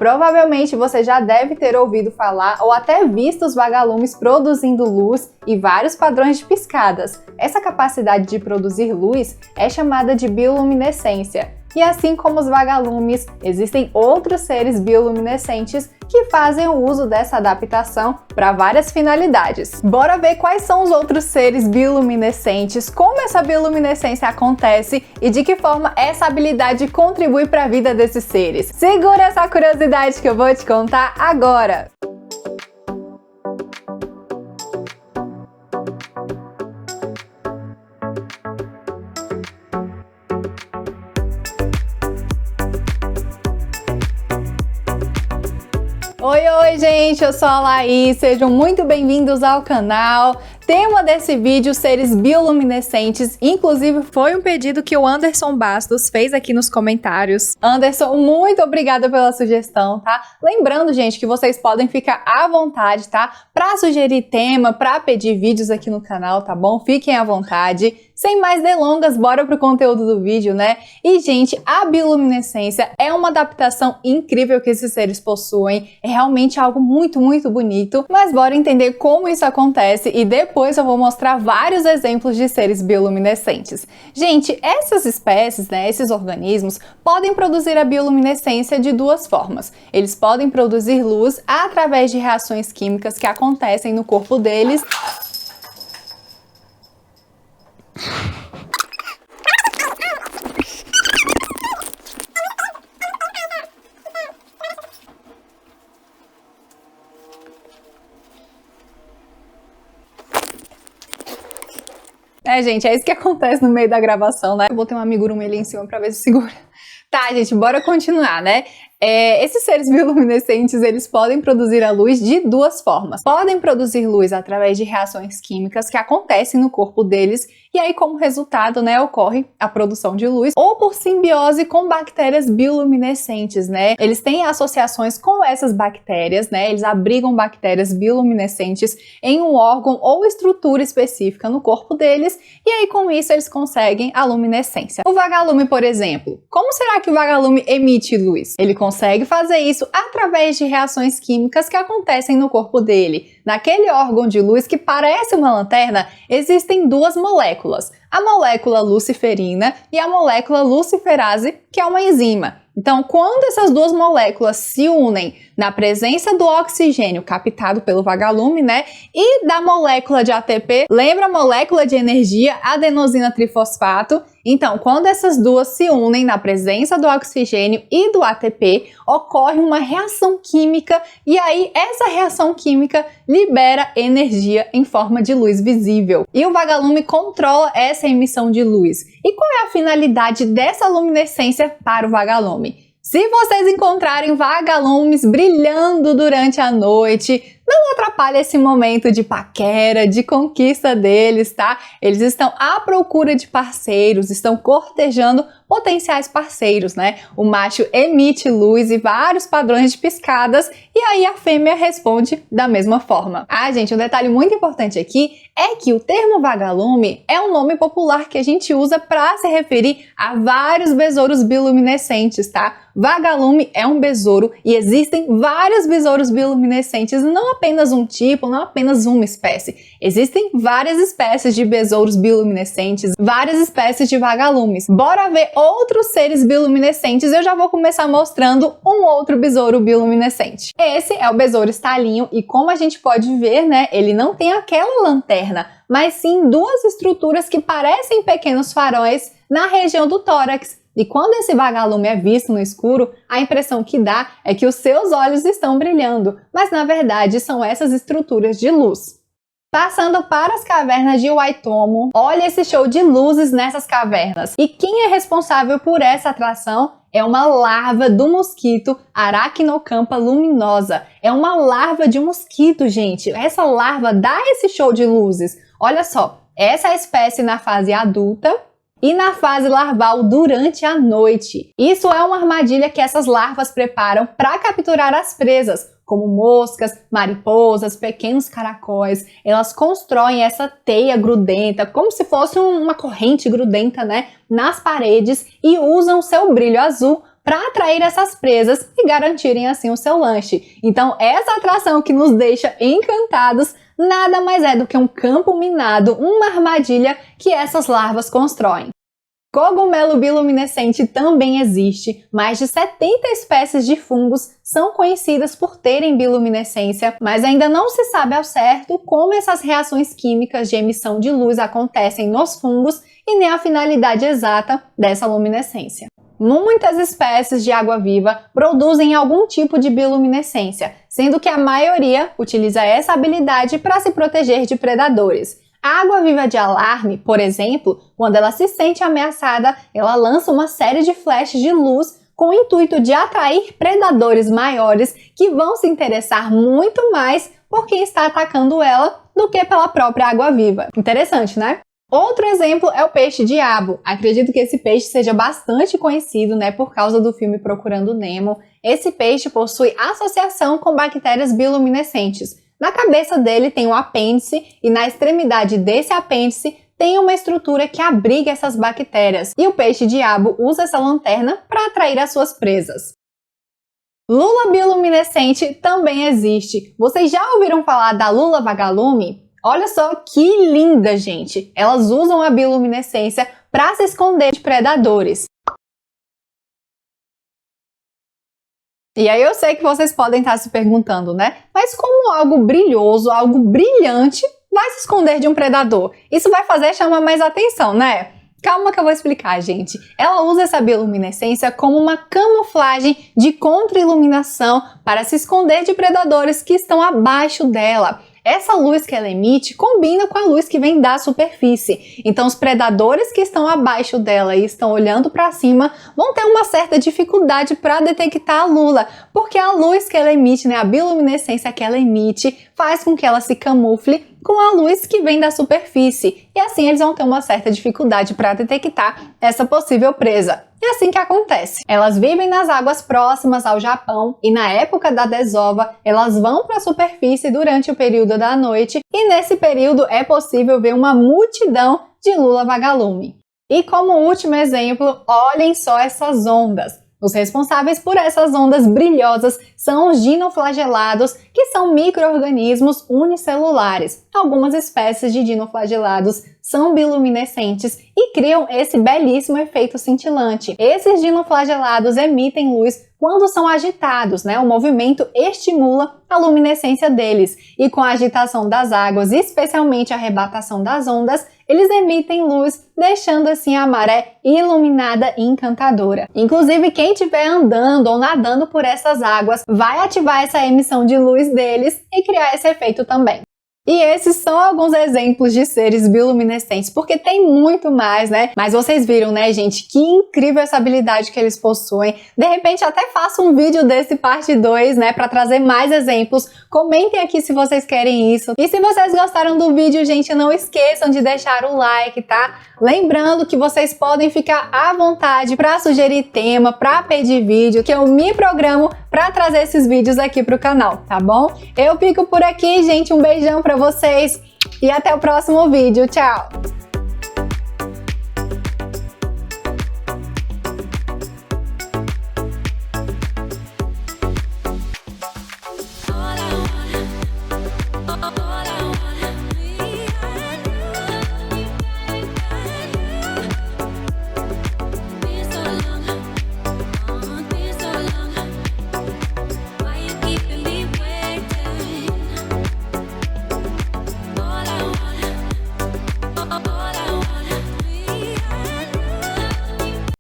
Provavelmente você já deve ter ouvido falar ou até visto os vagalumes produzindo luz e vários padrões de piscadas. Essa capacidade de produzir luz é chamada de bioluminescência. E assim como os vagalumes, existem outros seres bioluminescentes que fazem o uso dessa adaptação para várias finalidades. Bora ver quais são os outros seres bioluminescentes, como essa bioluminescência acontece e de que forma essa habilidade contribui para a vida desses seres. Segura essa curiosidade que eu vou te contar agora! Oi, gente! Eu sou a Laís, sejam muito bem-vindos ao canal. Tema desse vídeo, seres bioluminescentes, inclusive foi um pedido que o Anderson Bastos fez aqui nos comentários. Anderson, muito obrigada pela sugestão, tá? Lembrando, gente, que vocês podem ficar à vontade, tá? Pra sugerir tema, pra pedir vídeos aqui no canal, tá bom? Fiquem à vontade. Sem mais delongas, bora pro conteúdo do vídeo, né? E, gente, a bioluminescência é uma adaptação incrível que esses seres possuem. É realmente algo muito, muito bonito. Mas bora entender como isso acontece e depois eu vou mostrar vários exemplos de seres bioluminescentes. Gente, essas espécies, né, esses organismos, podem produzir a bioluminescência de duas formas. Eles podem produzir luz através de reações químicas que acontecem no corpo deles. Gente, é isso que acontece no meio da gravação, né? Eu botei uma amigurumi ali em cima pra ver se segura. Tá, gente, bora continuar, né? Esses seres bioluminescentes, eles podem produzir a luz de duas formas. Podem produzir luz através de reações químicas que acontecem no corpo deles e aí, como resultado, né, ocorre a produção de luz, ou por simbiose com bactérias bioluminescentes, né? Eles têm associações com essas bactérias, né? Eles abrigam bactérias bioluminescentes em um órgão ou estrutura específica no corpo deles e aí, com isso, eles conseguem a luminescência. O vagalume, por exemplo, como será que o vagalume emite luz? Ele consegue fazer isso através de reações químicas que acontecem no corpo dele. Naquele órgão de luz que parece uma lanterna, existem duas moléculas, a molécula luciferina e a molécula luciferase, que é uma enzima. Então, quando essas duas moléculas se unem na presença do oxigênio captado pelo vagalume, né, e da molécula de ATP, lembra a molécula de energia adenosina trifosfato? Então, quando essas duas se unem na presença do oxigênio e do ATP, ocorre uma reação química e aí essa reação química libera energia em forma de luz visível. E o vagalume controla essa emissão de luz. E qual é a finalidade dessa luminescência para o vagalume? Se vocês encontrarem vagalumes brilhando durante a noite, não atrapalhe esse momento de paquera, de conquista deles, tá? Eles estão à procura de parceiros, estão cortejando potenciais parceiros, né? O macho emite luz e vários padrões de piscadas e aí a fêmea responde da mesma forma. Gente, um detalhe muito importante aqui é que o termo vagalume é um nome popular que a gente usa para se referir a vários besouros bioluminescentes, tá? Vagalume é um besouro e existem vários besouros bioluminescentes, não apenas um tipo, não apenas uma espécie. Existem várias espécies de besouros bioluminescentes, várias espécies de vagalumes. Bora ver outros seres bioluminescentes. Eu já vou começar mostrando um outro besouro bioluminescente. Esse é o besouro estalinho e como a gente pode ver, né, ele não tem aquela lanterna, mas sim duas estruturas que parecem pequenos faróis na região do tórax. E quando esse vagalume é visto no escuro, a impressão que dá é que os seus olhos estão brilhando, mas na verdade são essas estruturas de luz. Passando para as cavernas de Waitomo, olha esse show de luzes nessas cavernas. E quem é responsável por essa atração é uma larva do mosquito Arachnocampa luminosa. É uma larva de mosquito, gente. Essa larva dá esse show de luzes. Olha só, essa é a espécie na fase adulta e na fase larval durante a noite. Isso é uma armadilha que essas larvas preparam para capturar as presas, como moscas, mariposas, pequenos caracóis. Elas constroem essa teia grudenta, como se fosse uma corrente grudenta, né, nas paredes e usam seu brilho azul para atrair essas presas e garantirem assim o seu lanche. Então, essa atração que nos deixa encantados nada mais é do que um campo minado, uma armadilha que essas larvas constroem. Cogumelo bioluminescente também existe. Mais de 70 espécies de fungos são conhecidas por terem bioluminescência, mas ainda não se sabe ao certo como essas reações químicas de emissão de luz acontecem nos fungos e nem a finalidade exata dessa luminescência. Muitas espécies de água-viva produzem algum tipo de bioluminescência, sendo que a maioria utiliza essa habilidade para se proteger de predadores. A água-viva de alarme, por exemplo, quando ela se sente ameaçada, ela lança uma série de flashes de luz com o intuito de atrair predadores maiores que vão se interessar muito mais por quem está atacando ela do que pela própria água-viva. Interessante, né? Outro exemplo é o peixe-diabo. Acredito que esse peixe seja bastante conhecido, por causa do filme Procurando Nemo. Esse peixe possui associação com bactérias bioluminescentes. Na cabeça dele tem um apêndice e na extremidade desse apêndice tem uma estrutura que abriga essas bactérias. E o peixe-diabo usa essa lanterna para atrair as suas presas. Lula bioluminescente também existe. Vocês já ouviram falar da lula vagalume? Olha só que linda, gente! Elas usam a bioluminescência para se esconder de predadores. E aí eu sei que vocês podem estar se perguntando, mas como algo brilhoso, algo brilhante, vai se esconder de um predador? Isso vai fazer chamar mais atenção, Calma que eu vou explicar, gente. Ela usa essa bioluminescência como uma camuflagem de contra-iluminação para se esconder de predadores que estão abaixo dela. Essa luz que ela emite combina com a luz que vem da superfície. Então, os predadores que estão abaixo dela e estão olhando para cima vão ter uma certa dificuldade para detectar a lula, porque a luz que ela emite, a bioluminescência que ela emite, faz com que ela se camufle com a luz que vem da superfície. E assim eles vão ter uma certa dificuldade para detectar essa possível presa. É assim que acontece. Elas vivem nas águas próximas ao Japão e na época da desova elas vão para a superfície durante o período da noite e nesse período é possível ver uma multidão de lula vagalume. E como último exemplo, olhem só essas ondas. Os responsáveis por essas ondas brilhosas são os dinoflagelados, que são micro-organismos unicelulares. Algumas espécies de dinoflagelados são bioluminescentes e criam esse belíssimo efeito cintilante. Esses dinoflagelados emitem luz quando são agitados, O movimento estimula a luminescência deles e com a agitação das águas, especialmente a arrebatação das ondas, eles emitem luz, deixando assim a maré iluminada e encantadora. Inclusive, quem estiver andando ou nadando por essas águas vai ativar essa emissão de luz deles e criar esse efeito também. E esses são alguns exemplos de seres bioluminescentes, porque tem muito mais, Mas vocês viram, gente, que incrível essa habilidade que eles possuem. De repente até faço um vídeo desse parte 2, para trazer mais exemplos. Comentem aqui se vocês querem isso. E se vocês gostaram do vídeo, gente, não esqueçam de deixar o like, tá? Lembrando que vocês podem ficar à vontade para sugerir tema, para pedir vídeo, que eu me programo para trazer esses vídeos aqui pro canal, tá bom? Eu fico por aqui, gente. Um beijão para vocês e até o próximo vídeo. Tchau!